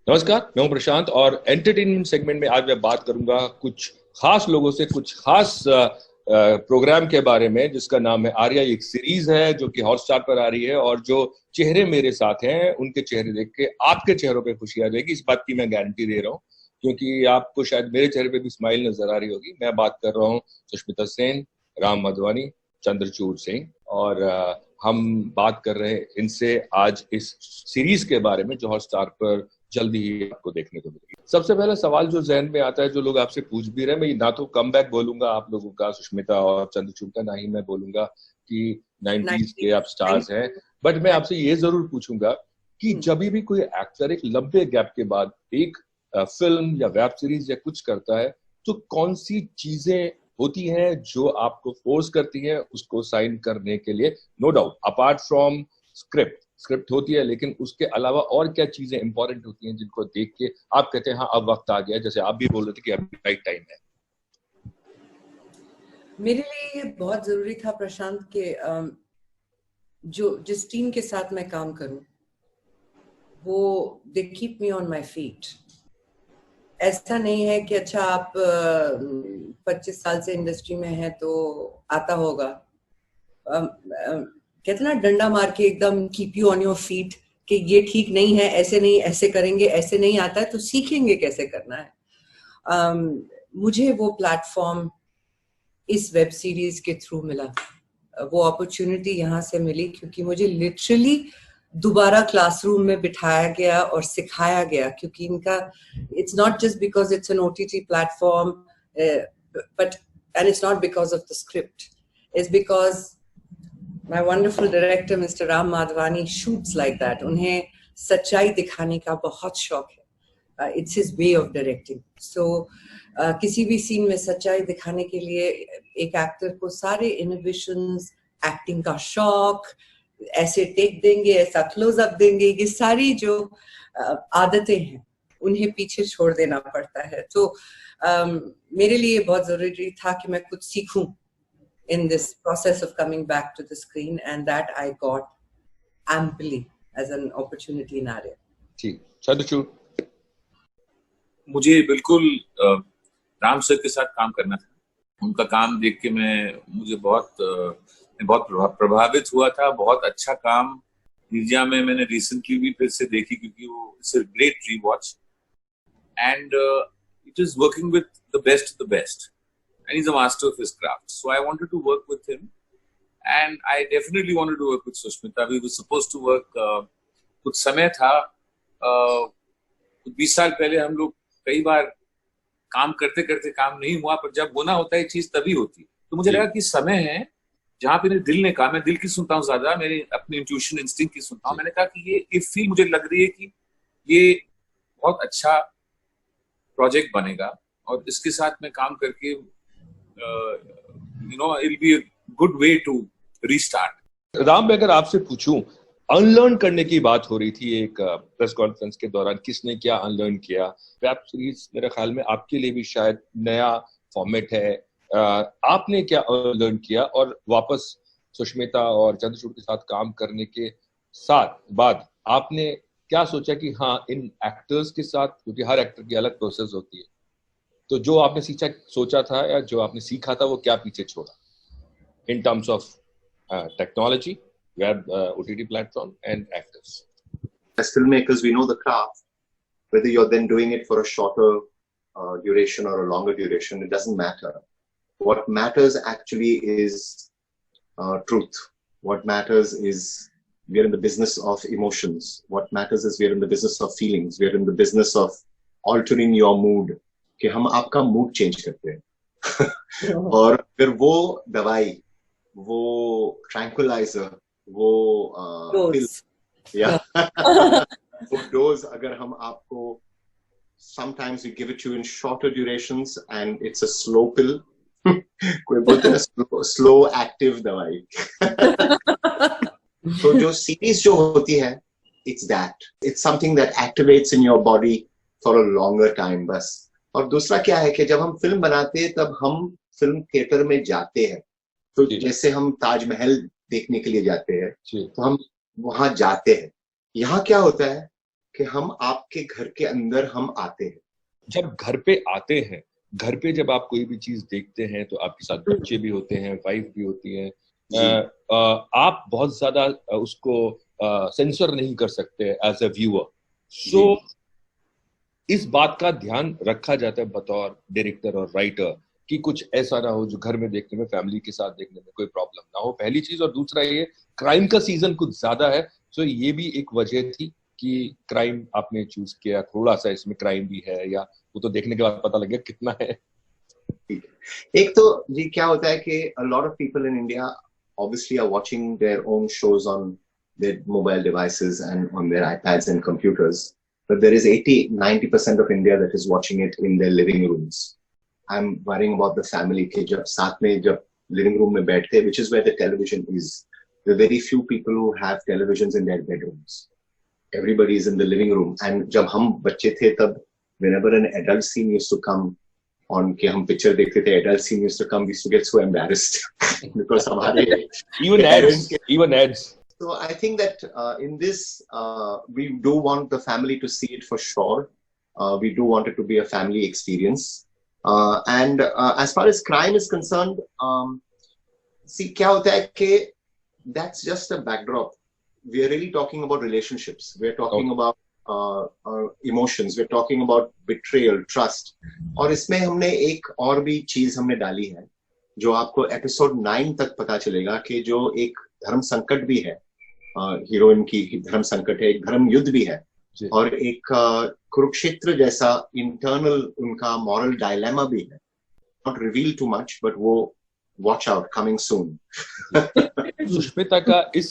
नमस्कार, मैं हूं प्रशांत और एंटरटेनमेंट सेगमेंट में आज मैं बात करूंगा कुछ खास लोगों से, कुछ खास प्रोग्राम के बारे में जिसका नाम है आर्या। एक सीरीज है जो कि हॉटस्टार पर आ रही है और जो चेहरे मेरे साथ हैं उनके चेहरे देख के आपके चेहरों पे खुशी आ जाएगी, इस बात की मैं गारंटी दे रहा हूं, क्योंकि आपको शायद मेरे चेहरे पे भी स्माइल नजर आ रही होगी। मैं बात कर रहा हूँ सुष्मिता सेन, राम माधवानी, चंद्रचूड़ सिंह और हम बात कर रहे हैं इनसे आज इस सीरीज के बारे में जो हॉटस्टार पर जल्दी ही आपको देखने को मिलेगी। सबसे पहला सवाल जो जहन में आता है, जो लोग आपसे पूछ भी रहे हैं, मैं ना तो कम बैक बोलूंगा आप लोगों का सुष्मिता और चंद्रचूड़ का, ना ही मैं बोलूंगा कि 90s के आप स्टार्स हैं, बट मैं आपसे ये जरूर पूछूंगा कि जब भी कोई एक्टर एक लंबे गैप के बाद एक फिल्म या वेब सीरीज या कुछ करता है, तो कौन सी चीजें होती हैं जो आपको फोर्स करती हैं उसको साइन करने के लिए? No doubt apart from script होती है, लेकिन उसके अलावा और क्या चीजें इंपॉर्टेंट होती हैं जिनको देख के आप कहते हैं हाँ अब वक्त आ गया, जैसे आप भी बोल रहे थे कि अभी राइट टाइम है? मेरे लिए ये बहुत जरूरी था प्रशांत के जिस टीम के साथ मैं काम करूं वो they keep me on my feet. ऐसा नहीं है कि अच्छा आप 25 साल से इंडस्ट्री में हैं तो आता होगा। कहते ना डंडा मार के एकदम keep you on your feet कि ये ठीक नहीं है, ऐसे नहीं, ऐसे करेंगे, ऐसे नहीं आता है तो सीखेंगे कैसे करना है। मुझे वो प्लेटफॉर्म इस वेब सीरीज के थ्रू मिला, वो अपॉर्चुनिटी यहाँ से मिली क्योंकि मुझे लिटरली दोबारा क्लासरूम में बिठाया गया और सिखाया गया, क्योंकि इनका it's not just because it's an OTT platform but and it's not because of the script, it's because my wonderful director mister Ram Madhvani shoots like that. उन्हें सच्चाई दिखाने का बहुत शौक है, it's his way of directing. So किसी भी scene में सच्चाई दिखाने के लिए एक एक्टर को सारे इनहिबिशंस, एक्टिंग का शौक, ऐसे टेक देंगे, ऐसा क्लोजअप देंगे, ये सारी जो आदतें हैं उन्हें पीछे छोड़ देना पड़ता है। तो मेरे लिए बहुत जरूरी था कि मैं कुछ सीखूं in this process of coming back to the screen, and that I got amply as an opportunity in Arya. ठीक, चंद्रचूड़। मुझे बिल्कुल राम सर के साथ काम करना था। उनका काम देख के मुझे बहुत प्रभावित हुआ था। बहुत अच्छा काम नीरजा में मैंने रिसेंटली भी फिर से देखी, क्योंकि वो it's a great rewatch and it is working with the best and he's a master of his craft. So I wanted to work with him, and I definitely wanted to work with Sushmita. We were supposed to work कुछ समय था, 20 साल पहले हम लोग कई बार काम करते करते काम नहीं हुआ, पर जब होना होता है चीज तभी होती। तो मुझे लगा कि समय है जहाँ पे मेरे दिल ने कहा, मैं दिल की सुनता हूँ ज्यादा, मेरे अपनी इंट्यूशन इंस्टिंक्ट की सुनता हूँ। मैंने कहा कि ये फील मुझे लग रही है कि ये बहुत अच्छा प्रोजेक्ट बनेगा और इसके साथ में काम करके it'll be a good way to restart. Ram, मैं अगर आपसे पूछूं, अनलर्न करने की बात हो रही थी एक प्रेस कॉन्फ्रेंस के दौरान, किसने क्या अनलर्न किया? वेब सीरीज मेरे ख्याल में आपके लिए भी शायद नया फॉर्मेट है, आपने क्या अनलर्न किया और वापस सुष्मिता और चंद्रचूड़ के साथ काम करने के बाद आपने क्या सोचा कि हाँ इन एक्टर्स के साथ, क्योंकि हर एक्टर की अलग प्रोसेस होती है, तो जो आपने सोचा था या जो आपने सीखा था वो क्या पीछे छोड़ा in terms of technology, web, OTT platform and actors? As filmmakers, we know the craft. Whether you're then doing it for a shorter duration or a longer duration, it doesn't matter. What matters actually is truth. What matters is we're in the business of emotions. What matters is we're in the business of feelings. We're in the business of altering your mood. कि हम आपका mood change करते हैं और फिर वो दवाई, वो ट्रैंक्विलाइजर, वो पिल या वो डोज अगर हम आपको sometimes we give it to you in shorter durations and it's a slow pill. कोई बोलते हैं slow active दवाई। तो जो सीरीज जो होती है, it's something that activates in your body for a longer time बस। और दूसरा क्या है कि जब हम फिल्म बनाते हैं तब हम फिल्म थिएटर में जाते हैं, तो जैसे हम ताजमहल देखने के लिए जाते हैं तो हम वहां जाते हैं। यहाँ क्या होता है कि हम आपके घर के अंदर हम आते हैं। जब घर पे आते हैं, घर पे जब आप कोई भी चीज देखते हैं तो आपके साथ बच्चे भी होते हैं, वाइफ भी होती है, आप बहुत ज्यादा उसको सेंसर नहीं कर सकते एज अ व्यूअर। सो इस बात का ध्यान रखा जाता है बतौर डायरेक्टर और राइटर कि कुछ ऐसा ना हो जो घर में देखने में, फैमिली के साथ देखने में कोई प्रॉब्लम ना हो, पहली चीज। और दूसरा, ये क्राइम का सीजन कुछ ज्यादा है, सो ये भी एक वजह थी कि क्राइम आपने चूज किया। थोड़ा सा इसमें क्राइम भी है, या वो तो देखने के बाद पता लग गया कितना है। एक तो जी क्या होता है कि a lot of people in India obviously are watching their own shows on their mobile devices and on their iPads and computers, but there is 80-90% of India that is watching it in their living rooms. I'm worrying about the family कि जब साथ में जब living room में बैठते हैं, which is where the television is. There are very few people who have televisions in their bedrooms. Everybody is in the living room. And जब हम बच्चे थे तब whenever an adult scene used to come on कि हम picture देखते थे, adult scene used to come, we used to get so embarrassed because हमारे even ads. So I think that in this we do want the family to see it for sure. We do want it to be a family experience. And as far as crime is concerned, see क्या होता है कि that's just a backdrop. We are really talking about relationships. We are talking about emotions. We are talking about betrayal, trust. और इसमें हमने एक और भी चीज हमने डाली है जो आपको एपिसोड 9 तक पता चलेगा कि जो एक धर्म संकट भी है, हीरोइन की धर्म संकट है, एक धर्म युद्ध भी है, और एक कुरुक्षेत्र जैसा इंटरनल उनका मॉरल डायलेमा भी है। Not reveal too much, but वो watch out, coming soon. Sushmita का इस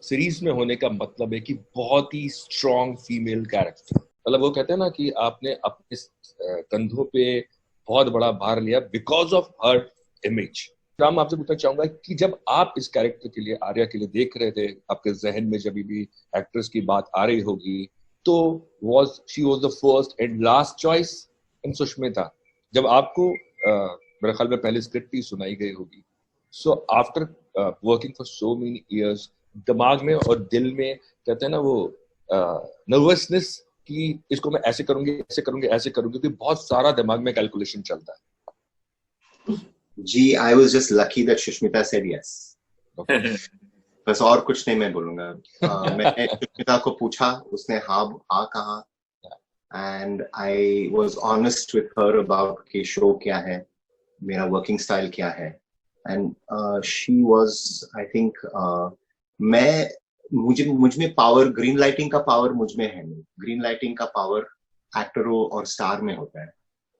सीरीज में होने का मतलब है कि बहुत ही स्ट्रॉन्ग फीमेल कैरेक्टर, मतलब वो कहते हैं ना कि आपने अपने कंधों पे बहुत बड़ा भार लिया because of her image. Ram, आपसे पूछना चाहूंगा कि जब आप इस कैरेक्टर के लिए, आर्या के लिए देख रहे थे, आपके जहन में जब भी एक्ट्रेस की बात आ रही होगी, तो she was the first and last choice in Sushmita? जब आपको मेरे ख्याल में पहले स्क्रिप्ट ही सुनाई गई होगी, so after working for so many years, दिमाग में और दिल में कहते हैं ना वो नर्वसनेस कि इसको मैं ऐसे करूंगी, ऐसे करूंगी, ऐसे करूंगी, क्योंकि बहुत सारा दिमाग में कैलकुलेशन चलता है। जी, I was just lucky that Sushmita said yes. बस और कुछ नहीं मैं बोलूंगा। मैंने सुष्मिता को पूछा, उसने हाँ कहा, and I was honest with her about कि शो क्या है, मेरा वर्किंग स्टाइल क्या है, and she was, I think, मुझ में पावर, ग्रीन लाइटिंग का पावर मुझ में है नहीं। ग्रीन लाइटिंग का पावर एक्टरों और स्टार में होता है।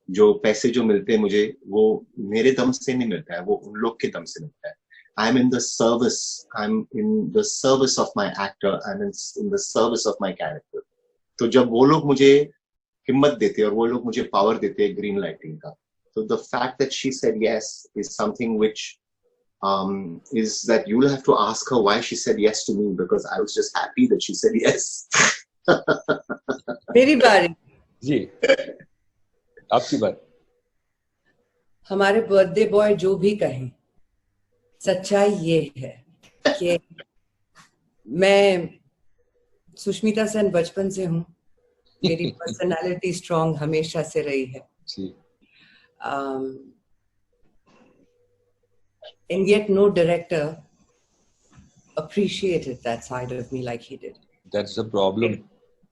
जो पैसे जो मिलते हैं मुझे, वो मेरे दम से नहीं मिलता है, वो उन लोग के दम से मिलता है। I'm in the service. I'm in the service of my actor. I'm in the service of my character. तो जब वो लोग मुझे हिम्मत देते हैं और वो लोग मुझे पावर देते हैं ग्रीन लाइटिंग का, so the fact that she said yes is something which is that you'll have to ask her why she said yes to me, because I was just happy that she said yes. मेरी बारी जी, आपकी बात। हमारे birthday boy जो भी कहें, सच्चाई ये है कि मैं सुष्मिता सेन बचपन से हूँ। मेरी पर्सनालिटी स्ट्रॉन्ग हमेशा से रही है। And yet no director appreciated that side of me like he did. That's the problem.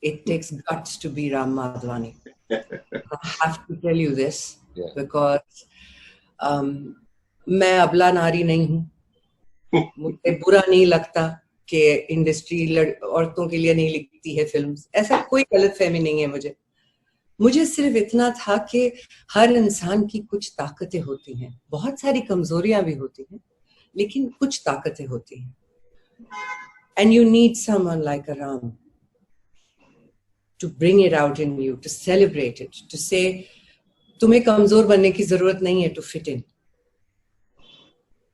It takes guts to be Ram Madhwani. I have to tell you this, because मैं अबला नारी नहीं हूँ। मुझे बुरा नहीं लगता कि इंडस्ट्री औरतों के लिए नहीं लिखती है फिल्म्स, ऐसा कोई गलतफहमी नहीं है मुझे सिर्फ इतना था कि हर इंसान की कुछ ताकतें होती हैं, बहुत सारी कमजोरियां भी होती हैं, लेकिन कुछ ताकतें होती हैं। And you need someone like a Ram to bring it out in you, to celebrate it, to say तुम्हें कमजोर बनने की जरूरत नहीं है to fit in.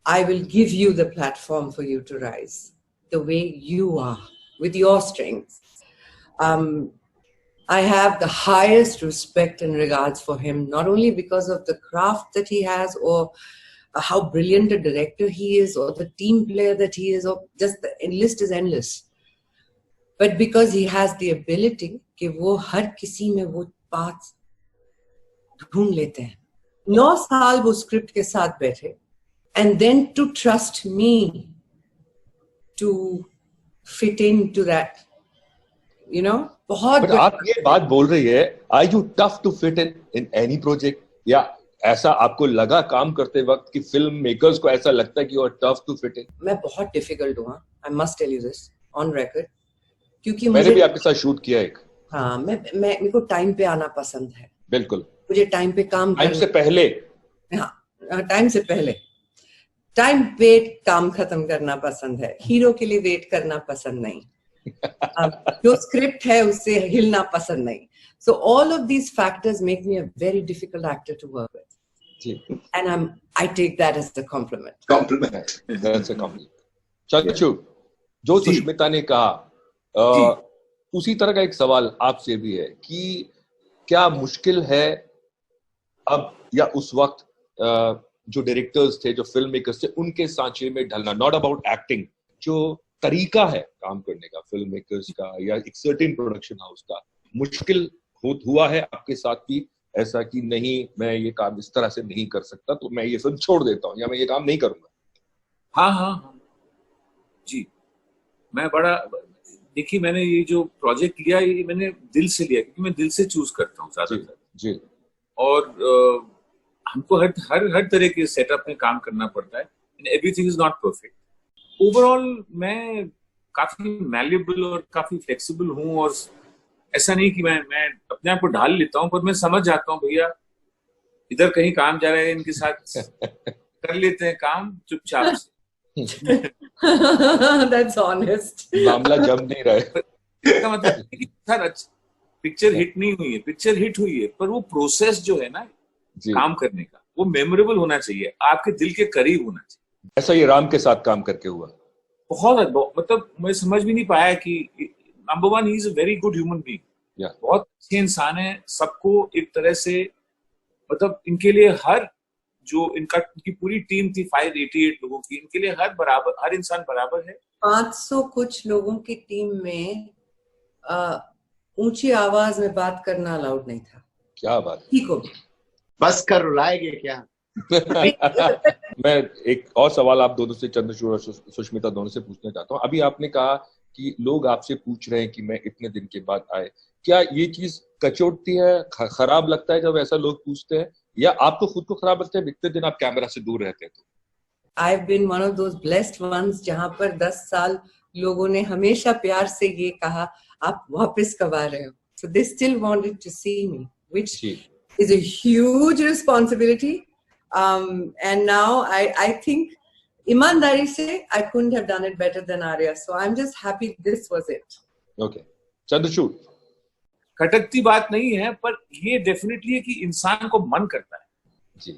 I will give you the platform for you to rise the way you are, with your strengths. I have the highest respect and regards for him, not only because of the craft that he has, or how brilliant a director he is, or the team player that he is, or just the list is endless, but because he has the ability कि वो हर किसी में वो बात ढूंढ लेते हैं। 9 साल वो स्क्रिप्ट के साथ बैठे, and then to trust me to fit into that, you know, बहुत। बट आप ये बात बोल रही है, are you tough to fit in any project, या ऐसा आपको लगा काम करते वक्त कि फिल्म मेकर्स को ऐसा लगता है कि you are tough to fit in? मैं बहुत डिफिकल्ट हूँ, I must tell you this on record, क्योंकि मैंने मुझे भी आपके साथ शूट किया एक। हाँ, मेरे को टाइम पे आना पसंद है। बिल्कुल, मुझे टाइम पे काम टाइम से पहले। हाँ, टाइम से पहले, टाइम पे काम खत्म करना पसंद है। हीरो के लिए वेट करना पसंद नहीं। जो स्क्रिप्ट है उससे हिलना पसंद नहीं। So all of these factors make me a very difficult actor to work with, and I take that as a compliment. That's a compliment. चाचू, जो सुष्मिता ने कहा, उसी तरह का एक सवाल आपसे भी है कि क्या मुश्किल है अब या उस वक्त जो डायरेक्टर्स थे, जो फिल्म मेकर्स थे, उनके सांचे में ढलना? नॉट अबाउट एक्टिंग, जो तरीका है काम करने का फिल्म मेकर्स का या एक सर्टेन प्रोडक्शन हाउस का, मुश्किल हुआ है आपके साथ भी ऐसा कि नहीं, मैं ये काम इस तरह से नहीं कर सकता, तो मैं ये फिल्म छोड़ देता हूँ या मैं ये काम नहीं करूंगा? हाँ जी, मैं बड़ा, देखिए मैंने ये जो प्रोजेक्ट लिया, ये मैंने दिल से लिया, क्योंकि मैं दिल से चूज करता हूँ ज्यादातर जी। और हमको हर तरह के सेटअप में काम करना पड़ता है, everything is not perfect. Overall मैं काफी मैल्येबल और काफी फ्लेक्सिबल हूँ, और ऐसा नहीं कि मैं अपने आप को ढाल लेता हूँ, पर मैं समझ जाता हूँ भैया इधर कहीं काम जा रहा है, इनके साथ कर लेते हैं काम चुपचाप से। That's honest. मामला जम नहीं रहा है। इसका मतलब कि सर पिक्चर हिट नहीं हुई है, पिक्चर हिट हुई है, पर वो प्रोसेस जो है ना काम करने का, वो मेमोरेबल होना चाहिए, आपके दिल के करीब होना चाहिए। ऐसा ये राम के साथ काम करके हुआ बहुत, मतलब मैं समझ भी नहीं पाया कि number one, he is a very good human being, बहुत अच्छे इंसान है। सबको एक तरह से, मतलब इनके लिए इनकी पूरी टीम थी 588 लोगों की, इनके लिए हर इंसान बराबर है। 500 कुछ लोगों की टीम में ऊंची आवाज में बात करना अलाउड नहीं था। क्या बात, ठीक हो, बस कर रुलाएंगे क्या? मैं एक और सवाल आप दोनों से, चंद्रचूड़ और सुष्मिता दोनों से पूछना चाहता हूँ। अभी आपने कहा कि लोग आपसे पूछ रहे हैं कि मैं इतने दिन के बाद आए, क्या ये चीज कचोटती है, खराब लगता है जब ऐसा लोग पूछते हैं, या आपको खुद को खराब लगता है इतने दिन आप कैमरा से दूर रहते हैं? तो I've been one of those blessed ones जहां पर 10 साल लोगों ने हमेशा प्यार से ये कहा, आप वापस कब आ रहे हो? So they still wanted to see me, which is a huge responsibility. And now I think ईमानदारी से I couldn't have done it better than Arya. So I'm just happy this was it. Okay. Chandrachud, खटकती बात नहीं है, पर ये definitely है कि इंसान को मन करता है जी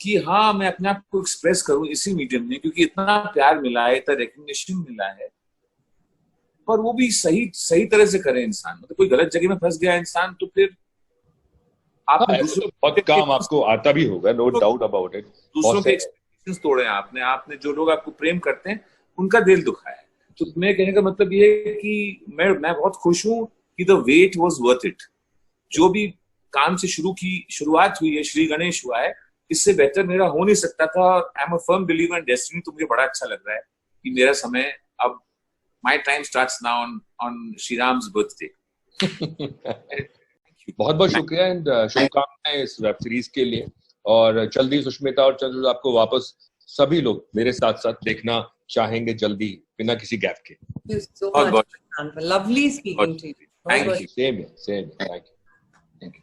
कि हाँ मैं अपने आप को एक्सप्रेस करूं इसी मीडियम में, क्योंकि इतना प्यार मिला है, इतना रिकग्निशन मिला है, पर वो भी सही तरह से करे इंसान। मतलब कोई गलत जगह में फंस गया इंसान, तो फिर आप बहुत काम आपको आता भी होगा, नो डाउट अबाउट इट। दूसरों के एक्सपेक्टेशंस तोड़े आपने जो लोग आपको प्रेम करते हैं उनका दिल दुखाया है। तो मैं कहने का मतलब ये है कि मैं बहुत खुश हूँ कि the wait was worth it. जो भी काम से शुरुआत हुई है, श्री गणेश हुआ है, इससे बेहतर मेरा हो नहीं सकता था। I am a firm believer in destiny. तो मुझे बड़ा अच्छा लग रहा है कि मेरा समय अब, my time starts now on Shri Ram's birthday. बहुत बहुत शुक्रिया एंड शुभकामनाएं इस वेब सीरीज के लिए, और जल्दी सुष्मिता और चंद्र आपको वापस सभी लोग मेरे साथ साथ देखना चाहेंगे जल्दी, बिना किसी गैप के। So much. Lovely speaking to you. Thank you. Same here. Thank you.